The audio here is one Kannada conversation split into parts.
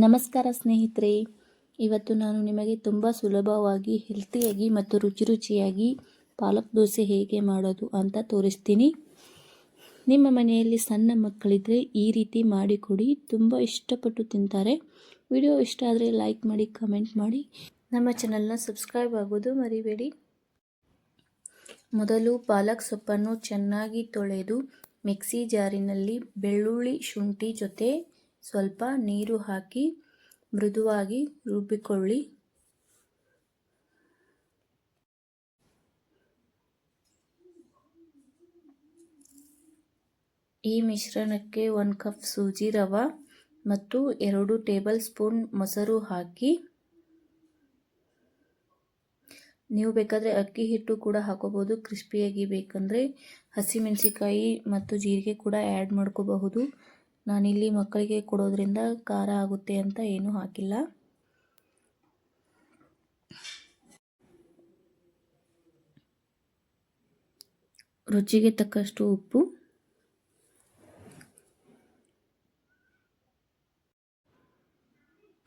ನಮಸ್ಕಾರ ಸ್ನೇಹಿತರೆ, ಇವತ್ತು ನಾನು ನಿಮಗೆ ತುಂಬ ಸುಲಭವಾಗಿ ಹೆಲ್ತಿಯಾಗಿ ಮತ್ತು ರುಚಿಯಾಗಿ ಪಾಲಕ್ ದೋಸೆ ಹೇಗೆ ಮಾಡೋದು ಅಂತ ತೋರಿಸ್ತೀನಿ. ನಿಮ್ಮ ಮನೆಯಲ್ಲಿ ಸಣ್ಣ ಮಕ್ಕಳಿದ್ರೆ ಈ ರೀತಿ ಮಾಡಿಕೊಡಿ, ತುಂಬ ಇಷ್ಟಪಟ್ಟು ತಿಂತಾರೆ. ವಿಡಿಯೋ ಇಷ್ಟ ಆದರೆ ಲೈಕ್ ಮಾಡಿ, ಕಮೆಂಟ್ ಮಾಡಿ, ನಮ್ಮ ಚಾನಲ್ನ ಸಬ್ಸ್ಕ್ರೈಬ್ ಆಗೋದು ಮರಿಬೇಡಿ. ಮೊದಲು ಪಾಲಕ್ ಸೊಪ್ಪನ್ನು ಚೆನ್ನಾಗಿ ತೊಳೆದು ಮಿಕ್ಸಿ ಜಾರಿನಲ್ಲಿ ಬೆಳ್ಳುಳ್ಳಿ ಶುಂಠಿ ಜೊತೆ ಸ್ವಲ್ಪ ನೀರು ಹಾಕಿ ಮೃದುವಾಗಿ ರುಬ್ಬಿಕೊಳ್ಳಿ. ಈ ಮಿಶ್ರಣಕ್ಕೆ 1 ಕಪ್ ಸೂಜಿ ರವೆ ಮತ್ತು 2 ಟೇಬಲ್ ಸ್ಪೂನ್ ಮೊಸರು ಹಾಕಿ, ನೀವು ಬೇಕಾದರೆ ಅಕ್ಕಿ ಹಿಟ್ಟು ಕೂಡ ಹಾಕೋಬಹುದು. ಕ್ರಿಸ್ಪಿಯಾಗಿ ಬೇಕಂದರೆ ಹಸಿಮೆಣಸಿಕಾಯಿ ಮತ್ತು ಜೀರಿಗೆ ಕೂಡ ಆ್ಯಡ್ ಮಾಡ್ಕೋಬಹುದು. ನಾನಿಲ್ಲಿ ಮಕ್ಕಳಿಗೆ ಕೊಡೋದ್ರಿಂದ ಖಾರ ಆಗುತ್ತೆ ಅಂತ ಏನೂ ಹಾಕಿಲ್ಲ. ರುಚಿಗೆ ತಕ್ಕಷ್ಟು ಉಪ್ಪು,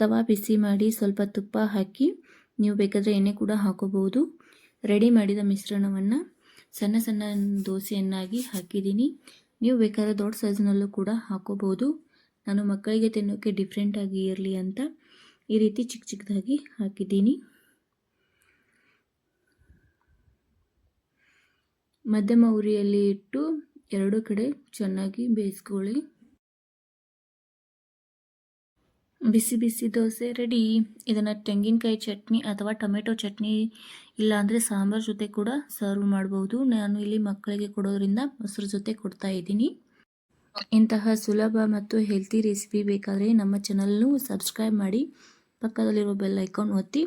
ತವಾ ಬಿಸಿ ಮಾಡಿ ಸ್ವಲ್ಪ ತುಪ್ಪ ಹಾಕಿ, ನೀವು ಬೇಕಾದರೆ ಎಣ್ಣೆ ಕೂಡ ಹಾಕೋಬಹುದು. ರೆಡಿ ಮಾಡಿದ ಮಿಶ್ರಣವನ್ನು ಸಣ್ಣ ಸಣ್ಣ ದೋಸೆಯನ್ನಾಗಿ ಹಾಕಿದ್ದೀನಿ. ನೀವು ಬೇಕಾದರೆ ದೊಡ್ಡ ಸೈಜ್ನಲ್ಲೂ ಕೂಡ ಹಾಕೋಬಹುದು. ನಾನು ಮಕ್ಕಳಿಗೆ ತಿನ್ನೋಕ್ಕೆ ಡಿಫ್ರೆಂಟಾಗಿ ಇರಲಿ ಅಂತ ಈ ರೀತಿ ಚಿಕ್ಕದಾಗಿ ಹಾಕಿದ್ದೀನಿ. ಮಧ್ಯಮ ಉರಿಯಲ್ಲಿ ಇಟ್ಟು 2 ಕಡೆ ಚೆನ್ನಾಗಿ ಬೇಯಿಸ್ಕೊಳ್ಳಿ. ಬಿಸಿ ಬಿಸಿ ದೋಸೆ ರೆಡಿ. ಇದನ್ನು ತೆಂಗಿನಕಾಯಿ ಚಟ್ನಿ ಅಥವಾ ಟೊಮೆಟೊ ಚಟ್ನಿ ಇಲ್ಲಾಂದರೆ ಸಾಂಬಾರ್ ಜೊತೆ ಕೂಡ ಸರ್ವ್ ಮಾಡ್ಬೋದು. ನಾನು ಇಲ್ಲಿ ಮಕ್ಕಳಿಗೆ ಕೊಡೋದ್ರಿಂದ ಮೊಸರು ಜೊತೆ ಕೊಡ್ತಾ ಇದ್ದೀನಿ. ಇಂತಹ ಸುಲಭ ಮತ್ತು ಹೆಲ್ತಿ ರೆಸಿಪಿ ಬೇಕಾದರೆ ನಮ್ಮ ಚಾನಲ್ನು ಸಬ್ಸ್ಕ್ರೈಬ್ ಮಾಡಿ, ಪಕ್ಕದಲ್ಲಿರೋ ಬೆಲ್ ಐಕಾನ್ ಒತ್ತಿ